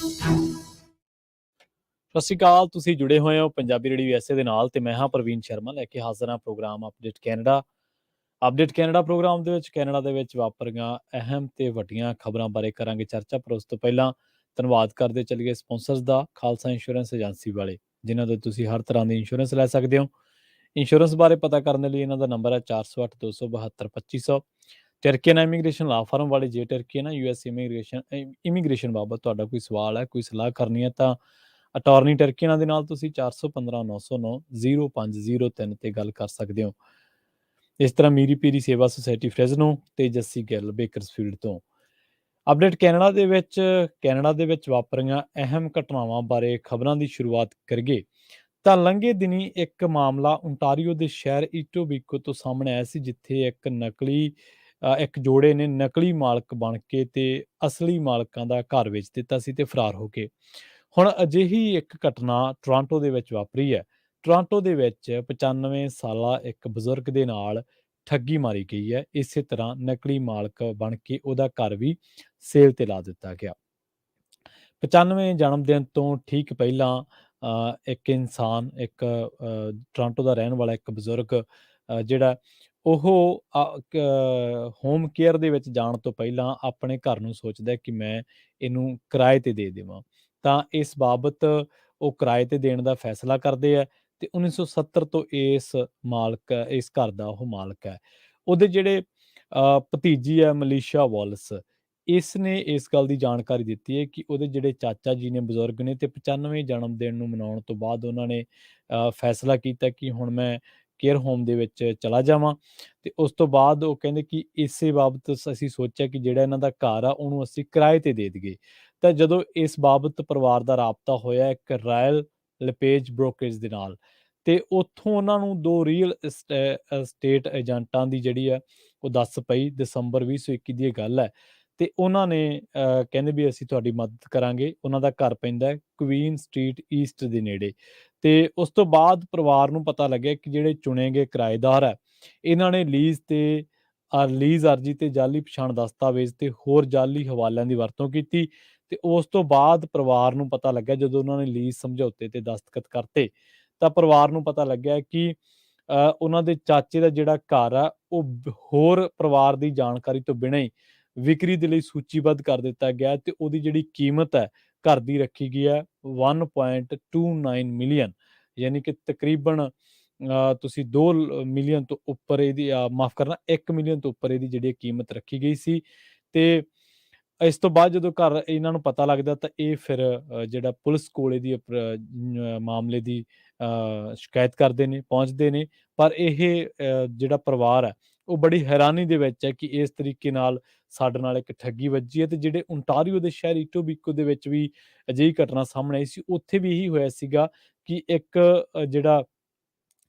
ਸਤਿ ਸ਼੍ਰੀ ਅਕਾਲ। ਤੁਸੀਂ ਜੁੜੇ ਹੋਏ ਹੋ ਪੰਜਾਬੀ ਰੇਡੀਓ USA ਦੇ ਨਾਲ ਤੇ ਮੈਂ ਹਾਂ ਪ੍ਰਵੀਨ ਸ਼ਰਮਾ ਲੈ ਕੇ ਹਾਜ਼ਰ ਹਾਂ program update Canada. Update Canada program ਦੇ ਵਿੱਚ ਕੈਨੇਡਾ ਦੇ ਵਿੱਚ ਵਾਪਰੀਆਂ ਅਹਿਮ ਤੇ ਵੱਡੀਆਂ ਖਬਰਾਂ ਬਾਰੇ ਕਰਾਂਗੇ ਚਰਚਾ। ਪਰ ਉਸ ਤੋਂ ਪਹਿਲਾਂ ਧੰਨਵਾਦ ਕਰਦੇ ਚੱਲੀਏ ਸਪਾਂਸਰਸ ਦਾ, ਖਾਲਸਾ ਇੰਸ਼ੋਰੈਂਸ ਏਜੰਸੀ ਵਾਲੇ, ਜਿਨ੍ਹਾਂ ਤੋਂ ਤੁਸੀਂ ਹਰ ਤਰ੍ਹਾਂ ਦੀ ਇੰਸ਼ੋਰੈਂਸ ਲੈ ਸਕਦੇ ਹੋ। ਇੰਸ਼ੋਰੈਂਸ ਬਾਰੇ ਪਤਾ ਕਰਨ ਲਈ ਇਹਨਾਂ ਦਾ ਨੰਬਰ ਹੈ 408 272 2500। ਟਰਕੀਅਨ ਇਮੀਗ੍ਰੇਸ਼ਨ ਲਾ ਫਰਮ ਵਾਲੇ, ਜੇ ਟਰਕੀਅਨ US ਇਮੀਗ੍ਰੇਸ਼ਨ ਬਾਬਤ ਤੁਹਾਡਾ ਕੋਈ ਸਵਾਲ ਹੈ, ਕੋਈ ਸਲਾਹ ਕਰਨੀ ਹੈ ਤਾਂ ਅਟਾਰਨੀ ਟਰਕੀਅਨਾਂ ਦੇ ਨਾਲ ਤੁਸੀਂ 415 909 0503 ਤੇ ਗੱਲ ਕਰ ਸਕਦੇ ਹੋ। ਇਸ ਤਰ੍ਹਾਂ ਮੀਰੀ ਪੀਰੀ ਸੇਵਾ ਸੁਸਾਇਟੀ ਫਰੈਜ਼ਨੋ ਤੇ ਜੱਸੀ ਗਿੱਲ ਬੇਕਰਸਫੀਲਡ ਤੋਂ। ਅਪਡੇਟ ਕੈਨੇਡਾ ਦੇ ਵਿੱਚ ਵਾਪਰੀਆਂ ਅਹਿਮ ਘਟਨਾਵਾਂ ਬਾਰੇ ਖਬਰਾਂ ਦੀ ਸ਼ੁਰੂਆਤ ਕਰੀਏ ਤਾਂ ਲੰਘੇ ਦਿਨੀ ਇੱਕ ਮਾਮਲਾ ਓਨਟਾਰੀਓ ਦੇ ਸ਼ਹਿਰ ਈਟੋਬੀਕੋ ਤੋਂ ਸਾਹਮਣੇ ਆਇਆ ਸੀ, ਜਿੱਥੇ ਇੱਕ ਜੋੜੇ ਨੇ ਨਕਲੀ ਮਾਲਕ ਬਣ ਕੇ ਤੇ ਅਸਲੀ ਮਾਲਕਾਂ ਦਾ ਘਰ ਵੇਚ ਦਿੱਤਾ ਸੀ ਤੇ ਫਰਾਰ ਹੋ ਗਏ। ਹੁਣ ਅਜਿਹੀ ਇੱਕ ਘਟਨਾ ਟੋਰਾਂਟੋ ਦੇ ਵਿੱਚ ਵਾਪਰੀ ਹੈ। ਟੋਰਾਂਟੋ ਦੇ ਵਿੱਚ 95 ਸਾਲਾ ਇੱਕ ਬਜ਼ੁਰਗ ਦੇ ਨਾਲ ਠੱਗੀ ਮਾਰੀ ਗਈ ਹੈ। ਇਸੇ ਤਰ੍ਹਾਂ ਨਕਲੀ ਮਾਲਕ ਬਣ ਕੇ ਉਹਦਾ ਘਰ ਵੀ ਸੇਲ ਤੇ ਲਾ ਦਿੱਤਾ ਗਿਆ। 95 ਜਨਮ ਦਿਨ ਤੋਂ ਠੀਕ ਪਹਿਲਾਂ ਇੱਕ ਇਨਸਾਨ, ਟੋਰਾਂਟੋ ਦਾ ਰਹਿਣ ਵਾਲਾ ਇੱਕ ਬਜ਼ੁਰਗ ਜਿਹੜਾ ਉਹ ਹੋਮ ਕੇਅਰ ਦੇ ਵਿੱਚ ਜਾਣ ਤੋਂ ਪਹਿਲਾਂ ਆਪਣੇ ਘਰ ਨੂੰ ਸੋਚਦਾ ਕਿ ਮੈਂ ਇਹਨੂੰ ਕਿਰਾਏ ਤੇ ਦੇ ਦੇਵਾਂ। ਤਾਂ ਇਸ ਬਾਬਤ ਉਹ ਕਿਰਾਏ ਤੇ ਦੇਣ ਦਾ ਫੈਸਲਾ ਕਰਦੇ ਹੈ ਤੇ 1970 ਤੋਂ ਇਸ ਘਰ ਦਾ ਉਹ ਮਾਲਕ ਹੈ। ਉਹਦੇ ਜਿਹੜੇ ਭਤੀਜੀ ਹੈ ਮਲੀਸ਼ਾ ਵਾਲਸ, ਇਸ ਨੇ ਇਸ ਗੱਲ ਦੀ ਜਾਣਕਾਰੀ ਦਿੱਤੀ ਹੈ ਕਿ ਉਹਦੇ ਜਿਹੜੇ ਚਾਚਾ ਜੀ ਨੇ, ਬਜ਼ੁਰਗ ਨੇ, ਤੇ 95 ਜਨਮ ਦਿਨ ਨੂੰ ਮਨਾਉਣ ਤੋਂ ਬਾਅਦ ਉਹਨਾਂ ਨੇ ਫੈਸਲਾ ਕੀਤਾ ਕਿ ਹੁਣ ਮੈਂ ਕੇਅਰ ਹੋਮ ਦੇ ਵਿੱਚ ਚਲਾ ਜਾਵਾਂ। ਤੇ ਉਸ ਤੋਂ ਬਾਅਦ ਉਹ ਕਹਿੰਦੇ ਕਿ ਇਸੇ ਬਾਬਤ ਅਸੀਂ ਸੋਚਿਆ ਕਿ ਜਿਹੜਾ ਇਹਨਾਂ ਦਾ ਘਰ ਆ ਉਹਨੂੰ ਅਸੀਂ ਕਿਰਾਏ ਤੇ ਦੇ ਦਈਏ। ਤਾਂ ਜਦੋਂ ਇਸ ਬਾਬਤ ਪਰਿਵਾਰ ਦਾ ਰਾਬਤਾ ਹੋਇਆ ਇੱਕ ਰਾਇਲ ਲਪੇਜ ਬ੍ਰੋਕਰੇਜ ਦੇ ਨਾਲ, ਤੇ ਉੱਥੋਂ ਉਹਨਾਂ ਨੂੰ ਦੋ ਰੀਅਲ ਅਸਟੇਟ ਏਜੰਟਾਂ ਦੀ ਜਿਹੜੀ ਆ ਉਹ ਦੱਸ ਪਈ। ਦਸੰਬਰ 2021 ਦੀ ਇਹ ਗੱਲ ਹੈ। ਤੇ ਉਹਨਾਂ ਨੇ ਕਹਿੰਦੇ ਵੀ ਅਸੀਂ ਤੁਹਾਡੀ ਮਦਦ ਕਰਾਂਗੇ। ਉਹਨਾਂ ਦਾ ਘਰ ਪੈਂਦਾ ਹੈ ਕੁਈਨ ਸਟਰੀਟ ਈਸਟ ਦੇ ਨੇੜੇ। ਤੇ ਉਸ ਤੋਂ ਬਾਅਦ ਪਰਿਵਾਰ ਨੂੰ ਪਤਾ ਲੱਗਿਆ ਕਿ ਜਿਹੜੇ ਚੁਣੇ ਗਏ ਕਿਰਾਏਦਾਰ ਹੈ, ਇਹਨਾਂ ਨੇ ਲੀਜ਼ ਅਰਜੀ ਤੇ ਜਾਲੀ ਪਛਾਣ ਦਸਤਾਵੇਜ਼ ਤੇ ਹੋਰ ਜਾਲੀ ਹਵਾਲਿਆਂ ਦੀ ਵਰਤੋਂ ਕੀਤੀ। ਤੇ ਉਸ ਤੋਂ ਬਾਅਦ ਪਰਿਵਾਰ ਨੂੰ ਪਤਾ ਲੱਗਿਆ, ਜਦੋਂ ਉਹਨਾਂ ਨੇ ਲੀਜ਼ ਸਮਝੌਤੇ ਤੇ ਦਸਤਖਤ ਕਰਤੇ, ਤਾਂ ਪਰਿਵਾਰ ਨੂੰ ਪਤਾ ਲੱਗਿਆ ਕਿ ਉਹਨਾਂ ਦੇ ਚਾਚੇ ਦਾ ਜਿਹੜਾ ਘਰ ਆ ਉਹ ਹੋਰ ਪਰਿਵਾਰ ਦੀ ਜਾਣਕਾਰੀ ਤੋਂ ਬਿਨਾਂ ਹੀ ਵਿਕਰੀ ਦੇ ਲਈ ਸੂਚੀਬੱਧ ਕਰ ਦਿੱਤਾ ਗਿਆ ਤੇ ਉਹਦੀ ਜਿਹੜੀ ਕੀਮਤ ਹੈ ਘਰ ਦੀ ਰੱਖੀ ਗਈ ਹੈ 1.29 ਮਿਲੀਅਨ, ਯਾਨੀ ਕਿ ਤਕਰੀਬਨ ਤੁਸੀਂ 2 ਮਿਲੀਅਨ ਤੋਂ ਉੱਪਰ ਇਹਦੀ ਮਾਫ ਕਰਨਾ 1 ਮਿਲੀਅਨ ਤੋਂ ਉੱਪਰ ਇਹਦੀ ਜਿਹੜੀ ਕੀਮਤ ਰੱਖੀ ਗਈ ਸੀ। ਤੇ ਇਸ ਤੋਂ ਬਾਅਦ ਜਦੋਂ ਘਰ ਇਹਨਾਂ ਨੂੰ ਪਤਾ ਲੱਗਦਾ ਤਾਂ ਇਹ ਫਿਰ ਜਿਹੜਾ ਪੁਲਿਸ ਕੋਲ ਇਹਦੀ ਮਾਮਲੇ ਦੀ ਸ਼ਿਕਾਇਤ ਕਰਦੇ ਨੇ, ਪਹੁੰਚਦੇ ਨੇ। ਪਰ ਇਹ ਜਿਹੜਾ ਪਰਿਵਾਰ ਹੈ ਉਹ ਬੜੀ ਹੈਰਾਨੀ ਦੇ ਵਿੱਚ ਹੈ ਕਿ ਇਸ ਤਰੀਕੇ ਨਾਲ ਸਾਡੇ ਨਾਲ ਇੱਕ ਠੱਗੀ ਵੱਜੀ ਹੈ। ਤੇ ਜਿਹੜੇ ਓਨਟਾਰੀਓ ਦੇ ਸ਼ਹਿਰ ਈਟੋਬੀਕੋ ਦੇ ਵਿੱਚ ਵੀ ਅਜਿਹੀ ਘਟਨਾ ਸਾਹਮਣੇ ਆਈ ਸੀ। ਉੱਥੇ ਵੀ ਇਹੀ ਹੋਇਆ ਸੀਗਾ ਕਿ ਇੱਕ ਜਿਹੜਾ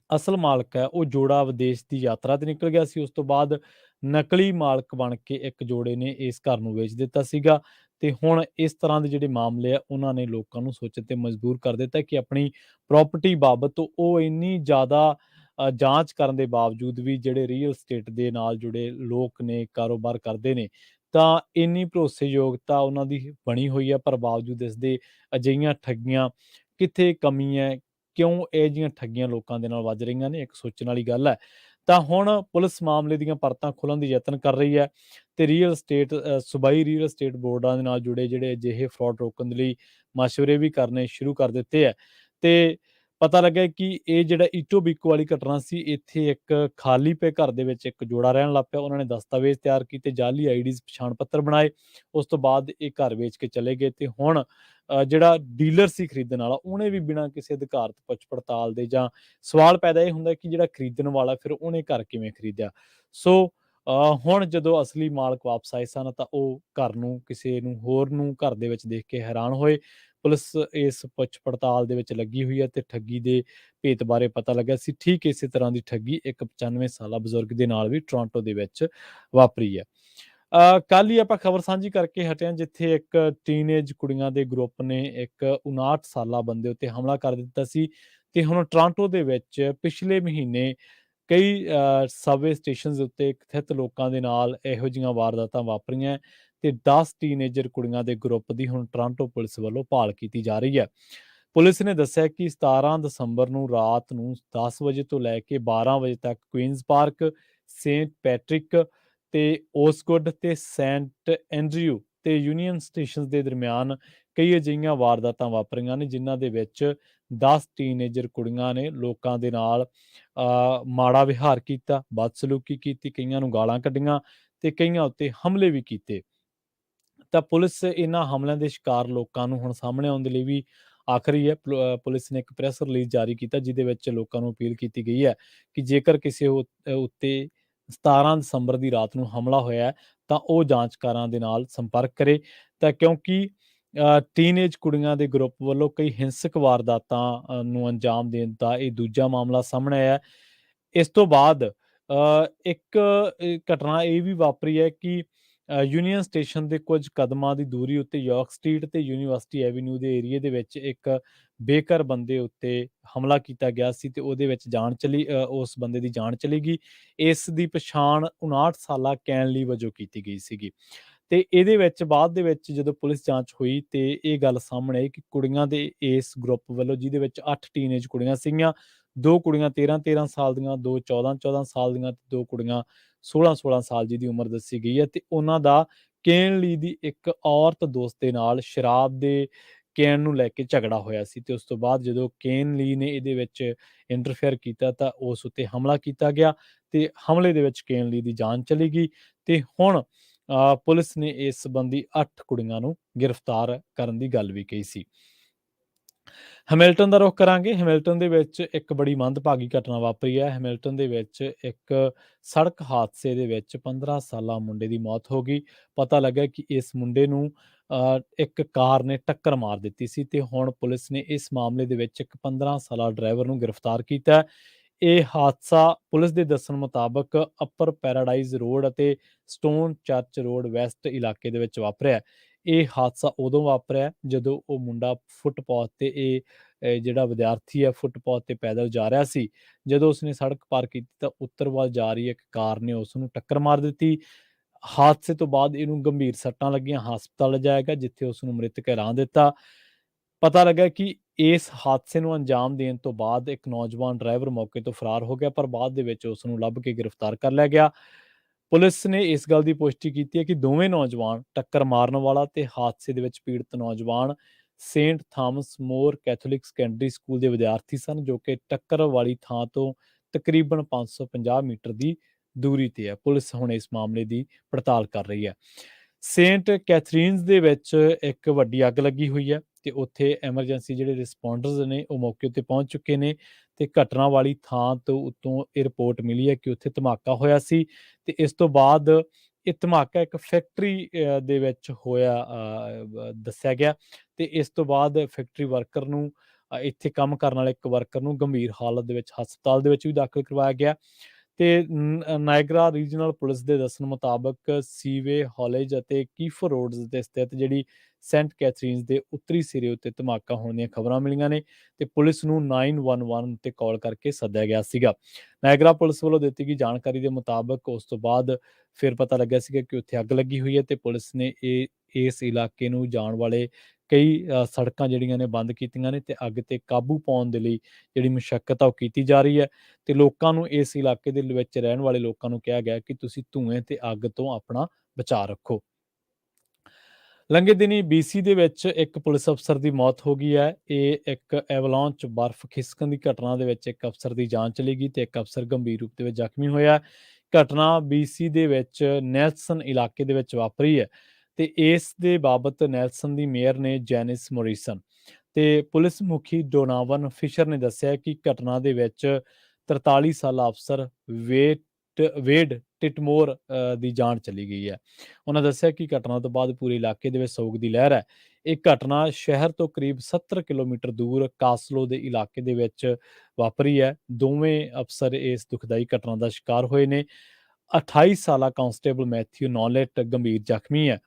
ਅਸਲ ਮਾਲਕ ਹੈ ਉਹ ਜੋੜਾ ਵਿਦੇਸ਼ ਦੀ ਯਾਤਰਾ ਤੇ ਨਿਕਲ ਗਿਆ ਸੀ। ਉਸ ਤੋਂ ਬਾਅਦ ਨਕਲੀ ਮਾਲਕ ਬਣ ਕੇ ਇੱਕ ਜੋੜੇ ਨੇ ਇਸ ਘਰ ਨੂੰ ਵੇਚ ਦਿੱਤਾ ਸੀਗਾ। ਤੇ ਹੁਣ ਇਸ ਤਰ੍ਹਾਂ ਦੇ ਜਿਹੜੇ ਮਾਮਲੇ ਆ ਉਹਨਾਂ ਨੇ ਲੋਕਾਂ ਨੂੰ ਸੋਚਣ ਤੇ ਮਜਬੂਰ ਕਰ ਦਿੱਤਾ ਕਿ ਆਪਣੀ ਪ੍ਰਾਪਰਟੀ ਬਾਬਤ ਉਹ ਇੰਨੀ ਜ਼ਿਆਦਾ ਜਾਂਚ ਕਰਨ ਦੇ ਬਾਵਜੂਦ ਵੀ ਜਿਹੜੇ ਰੀਅਲ ਸਟੇਟ ਦੇ ਨਾਲ ਜੁੜੇ ਲੋਕ ਨੇ, ਕਾਰੋਬਾਰ ਕਰਦੇ ਨੇ, ਤਾਂ ਇੰਨੀ ਭਰੋਸੇਯੋਗਤਾ ਉਹਨਾਂ ਦੀ ਬਣੀ ਹੋਈ ਹੈ। ਪਰ ਬਾਵਜੂਦ ਇਸ ਦੇ ਅਜਿਹੀਆਂ ਠੱਗੀਆਂ ਕਿੱਥੇ ਕਮੀ ਹੈ, ਕਿਉਂ ਇਹ ਜਿਹੀਆਂ ਠੱਗੀਆਂ ਲੋਕਾਂ ਦੇ ਨਾਲ ਵੱਜ ਰਹੀਆਂ ਨੇ, ਇੱਕ ਸੋਚਣ ਵਾਲੀ ਗੱਲ ਹੈ। ਤਾਂ ਹੁਣ ਪੁਲਿਸ ਮਾਮਲੇ ਦੀਆਂ ਪਰਤਾਂ ਖੋਲ੍ਹਣ ਦੀ ਯਤਨ ਕਰ ਰਹੀ ਹੈ ਤੇ ਸੂਬਾਈ ਰੀਅਲ ਸਟੇਟ ਬੋਰਡਾਂ ਦੇ ਨਾਲ ਜੁੜੇ ਜਿਹੜੇ ਅਜਿਹੇ ਫਰਾਡ ਰੋਕਣ ਦੇ ਲਈ ਮਸ਼ਵਰੇ ਵੀ ਕਰਨੇ ਸ਼ੁਰੂ ਕਰ ਦਿੱਤੇ ਹੈ। ਤੇ ਪਤਾ ਲੱਗਾ ਕਿ ਇਹ ਜਿਹੜਾ ਈਟੋਬੀਕੋ ਵਾਲੀ ਘਟਨਾ ਸੀ, ਇੱਥੇ ਇੱਕ ਖਾਲੀ ਪਏ ਘਰ ਦੇ ਵਿੱਚ ਇੱਕ ਜੋੜਾ ਰਹਿਣ ਲੱਗ ਪਿਆ। ਉਹਨਾਂ ਨੇ ਦਸਤਾਵੇਜ਼ ਤਿਆਰ ਕੀਤੇ, ਜਾਲੀ ਆਈਡੀਜ਼, ਪਛਾਣ ਪੱਤਰ ਬਣਾਏ। ਉਸ ਤੋਂ ਬਾਅਦ ਇਹ ਘਰ ਵੇਚ ਕੇ ਚਲੇ ਗਏ। ਤੇ ਹੁਣ ਜਿਹੜਾ ਡੀਲਰ ਸੀ ਖਰੀਦਣ ਵਾਲਾ, ਉਹਨੇ ਵੀ ਬਿਨਾਂ ਕਿਸੇ ਅਧਿਕਾਰਤ ਪੁੱਛ ਪੜਤਾਲ ਦੇ, ਜਾਂ ਸਵਾਲ ਪੈਦਾ ਇਹ ਹੁੰਦਾ ਕਿ ਜਿਹੜਾ ਖਰੀਦਣ ਵਾਲਾ ਫਿਰ ਉਹਨੇ ਘਰ ਕਿਵੇਂ ਖਰੀਦਿਆ। ਸੋ ਹੁਣ ਜਦੋਂ ਅਸਲੀ ਮਾਲਕ ਵਾਪਸ ਆਏ ਸਨ ਤਾਂ ਉਹ ਘਰ ਨੂੰ ਕਿਸੇ ਨੂੰ ਹੋਰ ਨੂੰ ਘਰ ਦੇ ਵਿੱਚ ਦੇਖ ਕੇ ਹੈਰਾਨ ਹੋਏ। ਪੁਲਿਸ ਇਸ ਪੁੱਛ ਪੜਤਾਲ ਦੇ ਵਿੱਚ ਲੱਗੀ ਹੋਈ ਹੈ ਤੇ ਠੱਗੀ ਦੇ ਭੇਤ ਬਾਰੇ ਪਤਾ ਲੱਗਾ ਸੀ। ਠੀਕ ਇਸੇ ਤਰ੍ਹਾਂ ਦੀ ਠੱਗੀ ਇੱਕ 95 ਸਾਲਾ ਬਜ਼ੁਰਗ ਦੇ ਨਾਲ ਵੀ ਟੋਰਾਂਟੋ ਦੇ ਵਿੱਚ ਵਾਪਰੀ ਹੈ। ਕੱਲ ਹੀ ਆਪਾਂ ਖਬਰ ਸਾਂਝੀ ਕਰਕੇ ਹਟੇ ਹਾਂ, ਜਿੱਥੇ ਇੱਕ ਟੀਨਏਜ ਕੁੜੀਆਂ ਦੇ ਗਰੁੱਪ ਨੇ ਇੱਕ 59 ਸਾਲਾ ਬੰਦੇ ਉੱਤੇ ਹਮਲਾ ਕਰ ਦਿੱਤਾ ਸੀ। ਤੇ ਹੁਣ ਟੋਰਾਂਟੋ ਦੇ ਵਿੱਚ ਪਿਛਲੇ ਮਹੀਨੇ ਕਈ ਸਬਵੇ ਸਟੇਸ਼ਨਸ ਉੱਤੇ ਕਥਿਤ ਲੋਕਾਂ ਦੇ ਨਾਲ ਇਹੋ ਜਿਹੀਆਂ ਵਾਰਦਾਤਾਂ ਵਾਪਰੀਆਂ। ਤੇ 10 ਟੀਨੇਜਰ ਕੁੜੀਆਂ ਦੇ ਗਰੁੱਪ ਦੀ ਹੁਣ ਟੋਰਾਂਟੋ ਪੁਲਿਸ ਵੱਲੋਂ ਭਾਲ ਕੀਤੀ ਜਾ ਰਹੀ ਹੈ। ਪੁਲਿਸ ਨੇ ਦੱਸਿਆ ਕਿ 17 ਦਸੰਬਰ ਨੂੰ ਰਾਤ ਨੂੰ 10 ਵਜੇ ਤੋਂ ਲੈ ਕੇ 12 ਵਜੇ ਤੱਕ ਕੁਈਨਜ਼ ਪਾਰਕ, ਸੇਂਟ ਪੈਟ੍ਰਿਕ ਤੇ ਓਸਗੁੱਡ ਤੇ ਸੈਂਟ ਐਂਡਰਿਊ ਤੇ ਯੂਨੀਅਨ ਸਟੇਸ਼ਨਸ ਦੇ ਦਰਮਿਆਨ ਕਈ ਅਜਿਹੀਆਂ ਵਾਰਦਾਤਾਂ ਵਾਪਰੀਆਂ ਨੇ, ਜਿਨ੍ਹਾਂ ਦੇ ਵਿੱਚ 10 ਟੀਨੇਜਰ ਕੁੜੀਆਂ ਨੇ ਲੋਕਾਂ ਦੇ ਨਾਲ ਮਾੜਾ ਵਿਹਾਰ ਕੀਤਾ, ਬਦਸਲੂਕੀ ਕੀਤੀ, ਕਈਆਂ ਨੂੰ ਗਾਲਾਂ ਕੱਢੀਆਂ ਤੇ ਕਈਆਂ ਉੱਤੇ ਹਮਲੇ ਵੀ ਕੀਤੇ। ਤਾਂ ਪੁਲਿਸ ਇਹਨਾਂ ਹਮਲਿਆਂ ਦੇ ਸ਼ਿਕਾਰ ਲੋਕਾਂ ਨੂੰ ਹੁਣ ਸਾਹਮਣੇ ਆਉਣ ਦੇ ਲਈ ਵੀ ਆਖ ਰਹੀ ਹੈ। ਪੁਲਿਸ ਨੇ ਇੱਕ ਪ੍ਰੈਸ ਰਿਲੀਜ਼ ਜਾਰੀ ਕੀਤਾ, ਜਿਹਦੇ ਵਿੱਚ ਲੋਕਾਂ ਨੂੰ ਅਪੀਲ ਕੀਤੀ ਗਈ ਹੈ ਕਿ ਜੇਕਰ ਕਿਸੇ ਉੱਤੇ 17 ਦਸੰਬਰ ਦੀ ਰਾਤ ਨੂੰ ਹਮਲਾ ਹੋਇਆ ਹੈ, ਤਾਂ ਉਹ ਜਾਂਚਕਾਰਾਂ ਦੇ ਨਾਲ ਸੰਪਰਕ ਕਰੇ। ਤਾਂ ਕਿਉਂਕਿ ਟੀਨਏਜ ਕੁੜੀਆਂ ਦੇ ਗਰੁੱਪ ਵੱਲੋਂ ਕਈ ਹਿੰਸਕ ਵਾਰਦਾਤਾਂ ਨੂੰ ਅੰਜਾਮ ਦੇਣ ਦਾ ਇਹ ਦੂਜਾ ਮਾਮਲਾ ਸਾਹਮਣੇ ਆਇਆ ਹੈ। ਇਸ ਤੋਂ ਬਾਅਦ ਇੱਕ ਘਟਨਾ ਇਹ ਵੀ ਵਾਪਰੀ ਹੈ ਕਿ ਯੂਨੀਅਨ ਸਟੇਸ਼ਨ ਦੇ ਕੁਝ ਕਦਮਾਂ ਦੀ ਦੂਰੀ ਉੱਤੇ ਯਾਰਕ ਸਟਰੀਟ ਤੇ ਯੂਨੀਵਰਸਿਟੀ ਐਵੀਨਿਊ ਦੇ ਏਰੀਏ ਦੇ ਵਿੱਚ ਇੱਕ ਬੇਘਰ ਬੰਦੇ ਉੱਤੇ ਹਮਲਾ ਕੀਤਾ ਗਿਆ ਸੀ ਤੇ ਉਹਦੇ ਵਿੱਚ ਉਸ ਬੰਦੇ ਦੀ ਜਾਨ ਚਲੀ ਗਈ। ਇਸ ਦੀ ਪਛਾਣ 59 ਸਾਲਾ ਕੈਨਲੀ ਵਜੋਂ ਕੀਤੀ ਗਈ ਸੀਗੀ। ਤੇ ਇਹਦੇ ਵਿੱਚ ਬਾਅਦ ਦੇ ਵਿੱਚ ਜਦੋਂ ਪੁਲਿਸ ਜਾਂਚ ਹੋਈ ਤੇ ਇਹ ਗੱਲ ਸਾਹਮਣੇ ਆਈ ਕਿ ਕੁੜੀਆਂ ਦੇ ਇਸ ਗਰੁੱਪ ਵੱਲੋਂ, ਜਿਹਦੇ ਵਿੱਚ 8 ਟੀਨੇਜ ਕੁੜੀਆਂ ਸੀਗੀਆਂ, 2 ਕੁੜੀਆਂ 13-13 ਸਾਲ ਦੀਆਂ, 2 14-14 ਸਾਲ ਦੀਆਂ ਤੇ 2 ਕੁੜੀਆਂ 16-16 ਸਾਲ ਜੀ ਦੀ ਉਮਰ ਦੱਸੀ ਗਈ ਹੈ। ਤੇ ਉਹਨਾਂ ਦਾ ਕੇਨ ਲੀ ਦੀ ਇੱਕ ਔਰਤ ਦੋਸਤ ਦੇ ਨਾਲ ਸ਼ਰਾਬ ਦੇ ਕੇਨ ਨੂੰ ਲੈ ਕੇ ਝਗੜਾ ਹੋਇਆ ਸੀ ਤੇ ਉਸ ਤੋਂ ਬਾਅਦ ਜਦੋਂ ਕੇਨ ਲੀ ਨੇ ਇਹਦੇ ਵਿੱਚ ਇੰਟਰਫੇਅਰ ਕੀਤਾ ਤਾਂ ਉਸ ਉੱਤੇ ਹਮਲਾ ਕੀਤਾ ਗਿਆ ਤੇ ਹਮਲੇ ਦੇ ਵਿੱਚ ਕੇਨ ਲੀ ਦੀ ਜਾਨ ਚਲੀ ਗਈ। ਤੇ ਹੁਣ ਪੁਲਿਸ ਨੇ ਇਸ ਸੰਬੰਧੀ 8 ਕੁੜੀਆਂ ਨੂੰ ਗ੍ਰਿਫਤਾਰ ਕਰਨ ਦੀ ਗੱਲ ਵੀ ਕਹੀ ਸੀ। ਹੈਮਿਲਟਨ ਦਾ ਰੁਖ ਕਰਾਂਗੇ। ਹੈਮਿਲਟਨ ਦੇ ਵਿੱਚ ਇੱਕ ਬੜੀ ਮੰਦਭਾਗੀ ਘਟਨਾ ਵਾਪਰੀ ਹੈ। ਹੈਮਿਲਟਨ ਦੇ ਵਿੱਚ ਇੱਕ ਸੜਕ ਹਾਦਸੇ ਦੇ ਵਿੱਚ 15 ਸਾਲਾ ਮੁੰਡੇ ਦੀ ਮੌਤ ਹੋ ਗਈ। ਪਤਾ ਲੱਗਾ ਕਿ ਇਸ ਮੁੰਡੇ ਨੂੰ ਇੱਕ ਕਾਰ ਨੇ ਟੱਕਰ ਮਾਰ ਦਿੱਤੀ ਸੀ ਤੇ ਹੁਣ ਪੁਲਿਸ ਨੇ ਇਸ ਮਾਮਲੇ ਦੇ ਵਿੱਚ ਇੱਕ 15 ਸਾਲਾ ਡਰਾਈਵਰ ਨੂੰ ਗ੍ਰਿਫਤਾਰ ਕੀਤਾ ਹੈ। ਇਹ ਹਾਦਸਾ ਪੁਲਿਸ ਦੇ ਦੱਸਣ ਮੁਤਾਬਕ ਅਪਰ ਪੈਰਾਡਾਈਜ਼ ਰੋਡ ਅਤੇ ਸਟੋਨ ਚਰਚ ਰੋਡ ਵੈਸਟ ਇਲਾਕੇ ਦੇ ਵਿੱਚ ਵਾਪਰਿਆ। ਇਹ ਹਾਦਸਾ ਉਦੋਂ ਵਾਪਰਿਆ ਜਦੋਂ ਉਹ ਮੁੰਡਾ ਫੁੱਟਪਾਥ ਤੇ ਜਿਹੜਾ ਵਿਦਿਆਰਥੀ ਹੈ ਫੁੱਟਪਾਥ ਤੇ ਪੈਦਲ ਜਾ ਰਿਹਾ ਸੀ। ਜਦੋਂ ਉਸਨੇ ਸੜਕ ਪਾਰ ਕੀਤੀ ਤਾਂ ਉੱਤਰ ਵੱਲ ਜਾ ਰਹੀ ਇੱਕ ਕਾਰ ਨੇ ਉਸ ਨੂੰ ਟੱਕਰ ਮਾਰ ਦਿੱਤੀ। ਹਾਦਸੇ ਤੋਂ ਬਾਅਦ ਇਹਨੂੰ ਗੰਭੀਰ ਸੱਟਾਂ ਲੱਗੀਆਂ, ਹਸਪਤਾਲ ਲਿਜਾਇਆ ਗਿਆ ਜਿੱਥੇ ਉਸ ਨੂੰ ਮ੍ਰਿਤਕ ਐਲਾਨ ਦਿੱਤਾ। ਪਤਾ ਲੱਗਾ ਕਿ ਇਸ ਹਾਦਸੇ ਨੂੰ ਅੰਜਾਮ ਦੇਣ ਤੋਂ ਬਾਅਦ ਇੱਕ ਨੌਜਵਾਨ ਡਰਾਈਵਰ ਮੌਕੇ ਤੋਂ ਫਰਾਰ ਹੋ ਗਿਆ, ਪਰ ਬਾਅਦ ਦੇ ਵਿੱਚ ਉਸ ਨੂੰ ਲੱਭ ਕੇ ਗ੍ਰਿਫਤਾਰ ਕਰ ਲਿਆ ਗਿਆ। ਪੁਲਿਸ ਨੇ ਇਸ ਗੱਲ ਦੀ ਪੁਸ਼ਟੀ ਕੀਤੀ ਹੈ ਕਿ ਦੋਵੇਂ ਨੌਜਵਾਨ, ਟੱਕਰ ਮਾਰਨ ਵਾਲਾ ਤੇ ਹਾਦਸੇ ਦੇ ਵਿੱਚ ਪੀੜਤ ਨੌਜਵਾਨ, ਸੇਂਟ ਥਾਮਸ ਮੋਰ ਕੈਥੋਲਿਕ ਸੈਕੰਡਰੀ ਸਕੂਲ ਦੇ ਵਿਦਿਆਰਥੀ ਸਨ, ਜੋ ਕਿ ਟੱਕਰ ਵਾਲੀ ਥਾਂ ਤੋਂ ਤਕਰੀਬਨ 550 ਮੀਟਰ ਦੀ ਦੂਰੀ ਤੇ ਹੈ। ਪੁਲਿਸ ਹੁਣ ਇਸ ਮਾਮਲੇ ਦੀ ਪੜਤਾਲ ਕਰ ਰਹੀ ਹੈ। ਸੇਂਟ ਕੈਥਰੀਨਸ ਦੇ ਵਿੱਚ ਇੱਕ ਵੱਡੀ ਅੱਗ ਲੱਗੀ ਹੋਈ ਹੈ ਤੇ ਉੱਥੇ ਐਮਰਜੈਂਸੀ ਜਿਹੜੇ ਰਿਸਪੌਂਡਰਸ ਨੇ ਉਹ ਮੌਕੇ ਉੱਤੇ ਪਹੁੰਚ ਚੁੱਕੇ ਨੇ ਤੇ ਘਟਨਾ ਵਾਲੀ ਥਾਂ ਤੋਂ ਉੱਤੋਂ ਇਹ ਰਿਪੋਰਟ ਮਿਲੀ ਹੈ ਕਿ ਉੱਥੇ ਧਮਾਕਾ ਹੋਇਆ ਸੀ ਤੇ ਇਸ ਤੋਂ ਬਾਅਦ ਇਹ ਧਮਾਕਾ ਇੱਕ ਫੈਕਟਰੀ ਦੇ ਵਿੱਚ ਹੋਇਆ ਦੱਸਿਆ ਗਿਆ ਤੇ ਇਸ ਤੋਂ ਬਾਅਦ ਫੈਕਟਰੀ ਵਰਕਰ ਨੂੰ ਇੱਥੇ ਕੰਮ ਕਰਨ ਵਾਲੇ ਇੱਕ ਵਰਕਰ ਨੂੰ ਗੰਭੀਰ ਹਾਲਤ ਦੇ ਵਿੱਚ ਹਸਪਤਾਲ ਦੇ ਵਿੱਚ ਵੀ ਦਾਖਲ ਕਰਵਾਇਆ ਗਿਆ। ਤੇ ਨਾਇਗਰਾ ਰੀਜਨਲ ਪੁਲਿਸ ਦੇ ਦੱਸਣ ਮੁਤਾਬਕ ਸੀਵੇ ਹਾਲੇਜ ਅਤੇ ਕੀਫਰ ਰੋਡਸ ਤੇ ਸਥਿਤ ਜਿਹੜੀ ਸੈਂਟ ਕੈਥਰੀਨਸ ਦੇ ਉੱਤਰੀ ਸਿਰੇ ਉੱਤੇ ਧਮਾਕਾ ਹੋਣ ਦੀਆਂ ਖਬਰਾਂ ਮਿਲੀਆਂ ਨੇ ਤੇ ਪੁਲਿਸ ਨੂੰ 911 ਤੇ ਕਾਲ ਕਰਕੇ ਸੱਦਿਆ ਗਿਆ ਸੀਗਾ। ਨਾਇਗਰਾ ਪੁਲਿਸ ਵੱਲੋਂ ਦਿੱਤੀ ਗਈ ਜਾਣਕਾਰੀ ਦੇ ਮੁਤਾਬਕ ਉਸ ਤੋਂ ਬਾਅਦ ਫਿਰ ਪਤਾ ਲੱਗਿਆ ਸੀਗਾ ਕਿ ਉੱਥੇ ਅੱਗ ਲੱਗੀ ਹੋਈ ਹੈ ਤੇ ਪੁਲਿਸ ਨੇ ਇਸ ਇਲਾਕੇ ਨੂੰ ਜਾਣ ਵਾਲੇ ਕਈ ਸੜਕਾਂ ਜਿਹੜੀਆਂ ਨੇ ਬੰਦ ਕੀਤੀਆਂ ਨੇ ਤੇ ਅੱਗ ਤੇ ਕਾਬੂ ਪਾਉਣ ਦੇ ਲਈ ਜਿਹੜੀ ਮੁਸ਼ੱਕਤ ਆ ਉਹ ਕੀਤੀ ਜਾ ਰਹੀ ਹੈ ਤੇ ਲੋਕਾਂ ਨੂੰ, ਇਸ ਇਲਾਕੇ ਦੇ ਵਿੱਚ ਰਹਿਣ ਵਾਲੇ ਲੋਕਾਂ ਨੂੰ ਕਿਹਾ ਗਿਆ ਕਿ ਤੁਸੀਂ ਧੂਏ ਤੇ ਅੱਗ ਤੋਂ ਆਪਣਾ ਬਚਾਅ ਰੱਖੋ। ਲੰਘੇ ਦਿਨੀ BC ਦੇ ਵਿੱਚ ਇੱਕ ਪੁਲਿਸ ਅਫਸਰ ਦੀ ਮੌਤ ਹੋ ਗਈ ਹੈ। ਇਹ ਇੱਕ ਐਵਲਾਂਚ ਬਰਫ਼ ਖਿਸਕਣ ਦੀ ਘਟਨਾ ਦੇ ਵਿੱਚ ਇੱਕ ਅਫਸਰ ਦੀ ਜਾਨ ਚਲੀ ਗਈ ਤੇ ਇੱਕ ਅਫਸਰ ਗੰਭੀਰ ਰੂਪ ਦੇ ਵਿੱਚ ਜ਼ਖਮੀ ਹੋਇਆ। ਘਟਨਾ BC ਦੇ ਵਿੱਚ ਨੈਲਸਨ ਇਲਾਕੇ ਦੇ ਵਿੱਚ ਵਾਪਰੀ ਹੈ ਤੇ ਇਸ ਦੇ ਬਾਬਤ ਨੈਲਸਨ ਦੀ ਮੇਅਰ ਨੇ ਜੈਨਿਸ ਮੋਰਿਸਨ ਤੇ ਪੁਲਿਸ ਮੁਖੀ ਡੋਨਾਵਨ ਫਿਸ਼ਰ ਨੇ ਦੱਸਿਆ ਕਿ ਘਟਨਾ ਦੇ ਵਿੱਚ 43 ਸਾਲਾ ਅਫਸਰ ਵੇਡ ਟਿਟਮੋਰ ਦੀ ਜਾਨ ਚਲੀ ਗਈ ਹੈ। ਉਹਨਾਂ ਦੱਸਿਆ ਕਿ ਘਟਨਾ ਤੋਂ ਬਾਅਦ ਪੂਰੇ ਇਲਾਕੇ ਦੇ ਵਿੱਚ ਸੋਗ ਦੀ ਲਹਿਰ ਹੈ। ਇਹ ਘਟਨਾ ਸ਼ਹਿਰ ਤੋਂ ਕਰੀਬ 70 ਕਿਲੋਮੀਟਰ ਦੂਰ ਕਾਸਲੋ ਦੇ ਇਲਾਕੇ ਦੇ ਵਿੱਚ ਵਾਪਰੀ ਹੈ। ਦੋਵੇਂ ਅਫਸਰ ਇਸ ਦੁਖਦਾਈ ਘਟਨਾ ਦਾ ਸ਼ਿਕਾਰ ਹੋਏ ਨੇ। 28 ਸਾਲਾ ਕਾਂਸਟੇਬਲ ਮੈਥਿਊ ਨੌਲੇਟ ਗੰਭੀਰ ਜ਼ਖਮੀ ਹੈ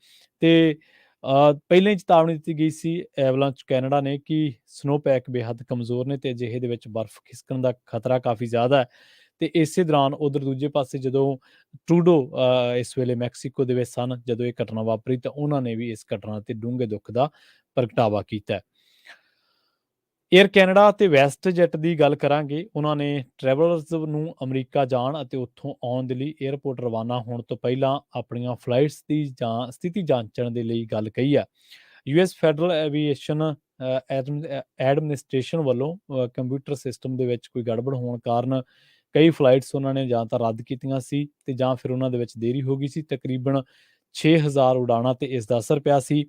ਤੇ ਪਹਿਲਾਂ ਹੀ ਚੇਤਾਵਨੀ ਦਿੱਤੀ ਗਈ ਸੀ ਐਵਲਾਂਚ ਕੈਨੇਡਾ ਨੇ ਕਿ ਸਨੋ ਪੈਕ ਬੇਹੱਦ ਕਮਜ਼ੋਰ ਨੇ ਤੇ ਅਜਿਹੇ ਦੇ ਵਿੱਚ ਬਰਫ਼ ਖਿਸਕਣ ਦਾ ਖਤਰਾ ਕਾਫੀ ਜ਼ਿਆਦਾ ਹੈ ਤੇ ਇਸੇ ਦੌਰਾਨ ਉਧਰ ਦੂਜੇ ਪਾਸੇ ਜਦੋਂ ਟਰੂਡੋ ਇਸ ਵੇਲੇ ਮੈਕਸੀਕੋ ਦੇ ਵਿੱਚ ਸਨ, ਜਦੋਂ ਇਹ ਘਟਨਾ ਵਾਪਰੀ ਤਾਂ ਉਹਨਾਂ ਨੇ ਵੀ ਇਸ ਘਟਨਾ ਤੇ ਡੂੰਘੇ ਦੁੱਖ ਦਾ ਪ੍ਰਗਟਾਵਾ ਕੀਤਾ ਹੈ। ਏਅਰ ਕੈਨੇਡਾ ਅਤੇ ਵੈਸਟ ਜੈਟ ਦੀ ਗੱਲ ਕਰਾਂਗੇ। ਉਹਨਾਂ ਨੇ ਟਰੈਵਲਰਸ ਨੂੰ ਅਮਰੀਕਾ ਜਾਣ ਅਤੇ ਉੱਥੋਂ ਆਉਣ ਦੇ ਲਈ ਏਅਰਪੋਰਟ ਰਵਾਨਾ ਹੋਣ ਤੋਂ ਪਹਿਲਾਂ ਆਪਣੀਆਂ ਫਲਾਈਟਸ ਦੀ ਸਥਿਤੀ ਜਾਂਚਣ ਦੇ ਲਈ ਗੱਲ ਕਹੀ ਹੈ। ਯੂਐਸ ਫੈਡਰਲ ਐਵੀਏਸ਼ਨ ਐਡਮਿਨਿਸਟ੍ਰੇਸ਼ਨ ਵੱਲੋਂ ਕੰਪਿਊਟਰ ਸਿਸਟਮ ਦੇ ਵਿੱਚ ਕੋਈ ਗੜਬੜ ਹੋਣ ਕਾਰਨ ਕਈ ਫਲਾਈਟਸ ਉਹਨਾਂ ਨੇ ਜਾਂ ਤਾਂ ਰੱਦ ਕੀਤੀਆਂ ਸੀ ਤੇ ਜਾਂ ਫਿਰ ਉਹਨਾਂ ਦੇ ਵਿੱਚ ਦੇਰੀ ਹੋ ਗਈ ਸੀ। ਤਕਰੀਬਨ 6000 ਉਡਾਣਾਂ ਤੇ ਇਸ ਦਾ ਅਸਰ ਪਿਆ ਸੀ।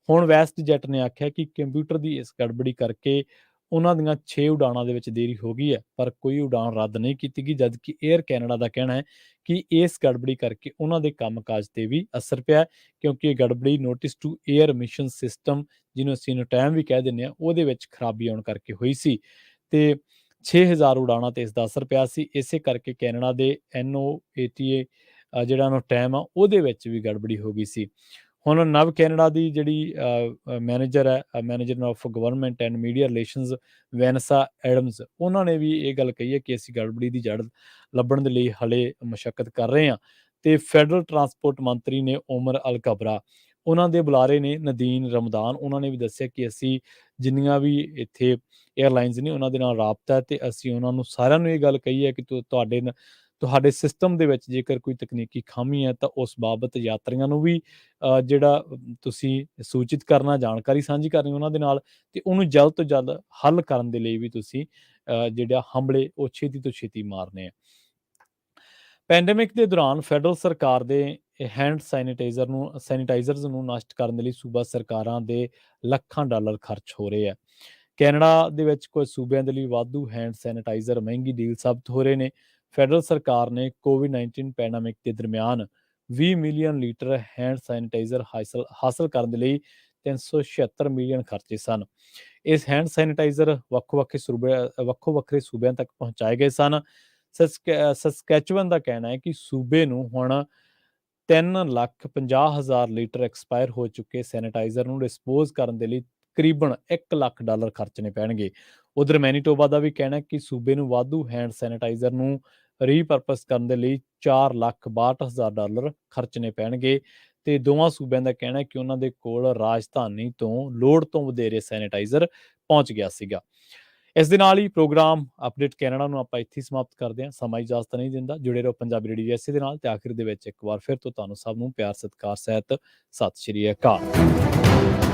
ਹੁਣ ਵੈਸਟ ਜੈਟ ਨੇ ਆਖਿਆ ਕਿ ਕੰਪਿਊਟਰ ਦੀ ਇਸ ਗੜਬੜੀ ਕਰਕੇ ਉਹਨਾਂ ਦੀਆਂ 6 ਉਡਾਣਾਂ ਦੇ ਵਿੱਚ ਦੇਰੀ ਹੋ ਗਈ ਹੈ, ਪਰ ਕੋਈ ਉਡਾਣ ਰੱਦ ਨਹੀਂ ਕੀਤੀ ਗਈ, ਜਦਕਿ ਏਅਰ ਕੈਨੇਡਾ ਦਾ ਕਹਿਣਾ ਹੈ ਕਿ ਇਸ ਗੜਬੜੀ ਕਰਕੇ ਉਹਨਾਂ ਦੇ ਕੰਮਕਾਜ ਤੇ ਵੀ ਅਸਰ ਪਿਆ, ਕਿਉਂਕਿ ਇਹ ਗੜਬੜੀ notice to air mission system, ਜਿਹਨੂੰ ਅਸੀਂ ਨੋਟੈਮ ਵੀ ਕਹਿ ਦਿੰਦੇ ਹਾਂ, ਉਹਦੇ ਵਿੱਚ ਖਰਾਬੀ ਆਉਣ ਕਰਕੇ ਹੋਈ ਸੀ ਤੇ 6000 ਉਡਾਣਾਂ ਤੇ ਇਸ ਦਾ ਅਸਰ ਪਿਆ ਸੀ। ਇਸੇ ਕਰਕੇ ਕੈਨੇਡਾ ਦੇ NOATA ਜਿਹੜਾ ਨੋਟੈਮ ਆ ਉਹਦੇ ਵਿੱਚ ਵੀ ਗੜਬੜੀ ਹੋ ਗਈ ਸੀ। ਹੁਣ ਨਵ ਕੈਨੇਡਾ ਦੀ ਜਿਹੜੀ ਮੈਨੇਜਰ ਹੈ, manager of government and media relations, Vanessa Adams, ਉਹਨਾਂ ਨੇ ਵੀ ਇਹ ਗੱਲ ਕਹੀ ਹੈ ਕਿ ਅਸੀਂ ਗੜਬੜੀ ਦੀ ਜੜ ਲੱਭਣ ਦੇ ਲਈ ਹਲੇ ਮਸ਼ੱਕਤ ਕਰ ਰਹੇ ਹਾਂ। ਤੇ ਫੈਡਰਲ ਟਰਾਂਸਪੋਰਟ ਮੰਤਰੀ ਨੇ ਉਮਰ ਅਲ ਕਬਰਾ, ਉਹਨਾਂ ਦੇ ਬੁਲਾਰੇ ਨੇ ਨਦੀਨ ਰਮਦਾਨ, ਉਹਨਾਂ ਨੇ ਵੀ ਦੱਸਿਆ ਕਿ ਅਸੀਂ ਜਿੰਨੀਆਂ ਵੀ ਇੱਥੇ ਏਅਰਲਾਈਨਸ ਨੇ ਉਹਨਾਂ ਦੇ ਨਾਲ ਰਾਬਤਾ ਹੈ ਤੇ ਅਸੀਂ ਉਹਨਾਂ ਨੂੰ ਸਾਰਿਆਂ ਨੂੰ ਇਹ ਗੱਲ ਕਹੀ ਹੈ ਕਿ ਤੁਹਾਡੇ ਸਿਸਟਮ ਦੇ ਵਿੱਚ ਜੇਕਰ ਕੋਈ ਤਕਨੀਕੀ ਖਾਮੀ ਹੈ ਤਾਂ ਉਸ ਬਾਬਤ ਯਾਤਰੀਆਂ ਨੂੰ ਵੀ ਜਿਹੜਾ ਤੁਸੀਂ ਸੂਚਿਤ ਕਰਨਾ, ਜਾਣਕਾਰੀ ਸਾਂਝੀ ਕਰਨੀ ਉਹਨਾਂ ਦੇ ਨਾਲ, ਤੇ ਉਹਨੂੰ ਜਲਦ ਤੋਂ ਜਲਦ ਹੱਲ ਕਰਨ ਦੇ ਲਈ ਵੀ ਤੁਸੀਂ ਜਿਹੜਾ ਹੰਭਲੇ ਉਹ ਛੇਤੀ ਤੋਂ ਛੇਤੀ ਮਾਰਨੇ ਆ। ਪੈਂਡੇਮਿਕ ਦੇ ਦੌਰਾਨ ਫੈਡਰਲ ਸਰਕਾਰ ਦੇ ਹੈਂਡ ਸੈਨੀਟਾਈਜ਼ਰਸ ਨੂੰ ਨਸ਼ਟ ਕਰਨ ਦੇ ਲਈ ਸੂਬਾ ਸਰਕਾਰਾਂ ਦੇ ਲੱਖਾਂ ਡਾਲਰ ਖਰਚ ਹੋ ਰਹੇ ਆ। ਕੈਨੇਡਾ ਦੇ ਵਿੱਚ ਕੁਝ ਸੂਬਿਆਂ ਦੇ ਲਈ ਵਾਧੂ ਹੈਂਡ ਸੈਨੀਟਾਈਜ਼ਰ ਮਹਿੰਗੀ ਡੀਲ ਸਾਬਤ ਹੋ ਰਹੇ ਨੇ। ਫੈਡਰਲ ਸਰਕਾਰ ਨੇ ਕੋਵਿਡ-19 ਪੈਂਡੇਮਿਕ ਦੇ ਦਰਮਿਆਨ 20 ਮਿਲੀਅਨ ਲੀਟਰ ਹੈਂਡ ਸੈਨੀਟਾਈਜ਼ਰ ਹਾਸਲ ਕਰਨ ਦੇ ਲਈ 376 ਮਿਲੀਅਨ ਖਰਚੇ ਸਨ। ਇਸ ਹੈਂਡ ਸੈਨੀਟਾਈਜ਼ਰ ਵੱਖੋ ਵੱਖਰੇ ਸੂਬਿਆਂ ਤੱਕ ਪਹੁੰਚਾਏ ਗਏ ਸਨ। ਸਸਕੈਚੁਅਨ ਦਾ ਕਹਿਣਾ ਹੈ ਕਿ ਸੂਬੇ ਨੂੰ ਹੁਣ 3,50,000 ਲੀਟਰ ਐਕਸਪਾਇਰ ਹੋ ਚੁੱਕੇ ਸੈਨੀਟਾਈਜ਼ਰ ਨੂੰ ਡਿਸਪੋਜ਼ ਕਰਨ ਦੇ ਲਈ ਤਕਰੀਬਨ $1 ਲੱਖ ਖਰਚਣੇ ਪੈਣਗੇ। ਉਧਰ ਮੈਨੀਟੋਬਾ ਦਾ ਵੀ ਕਹਿਣਾ ਹੈ ਕਿ ਸੂਬੇ ਨੂੰ ਵਾਧੂ ਹੈਂਡ ਸੈਨੀਟਾਈਜ਼ਰ ਨੂੰ ਰੀਪਰਪਸ ਕਰਨ ਦੇ ਲਈ $4,62,000 ਖਰਚਣੇ ਪੈਣਗੇ ਤੇ ਦੋਵਾਂ ਸੂਬਿਆਂ ਦਾ ਕਹਿਣਾ ਹੈ ਕਿ ਉਹਨਾਂ ਦੇ ਕੋਲ ਰਾਜਧਾਨੀ ਤੋਂ ਲੋੜ ਤੋਂ ਵਧੇਰੇ ਸੈਨੀਟਾਈਜ਼ਰ ਪਹੁੰਚ ਗਿਆ ਸੀਗਾ। ਇਸ ਦੇ ਨਾਲ ਹੀ ਪ੍ਰੋਗਰਾਮ ਅਪਡੇਟ ਕੈਨੇਡਾ ਨੂੰ ਆਪਾਂ ਇੱਥੇ ਸਮਾਪਤ ਕਰਦੇ ਹਾਂ। ਸਮਾਂ ਇਜਾਜ਼ਤ ਨਹੀਂ ਦਿੰਦਾ। ਜੁੜੇ ਰਹੋ ਪੰਜਾਬੀ ਰੇਡੀਓ USA ਦੇ ਨਾਲ ਤੇ ਆਖਿਰ ਦੇ ਵਿੱਚ ਇੱਕ ਵਾਰ ਫਿਰ ਤੋਂ ਤੁਹਾਨੂੰ ਸਭ ਨੂੰ ਪਿਆਰ ਸਤਿਕਾਰ ਸਹਿਤ ਸਤਿ ਸ਼੍ਰੀ ਅਕਾਲ।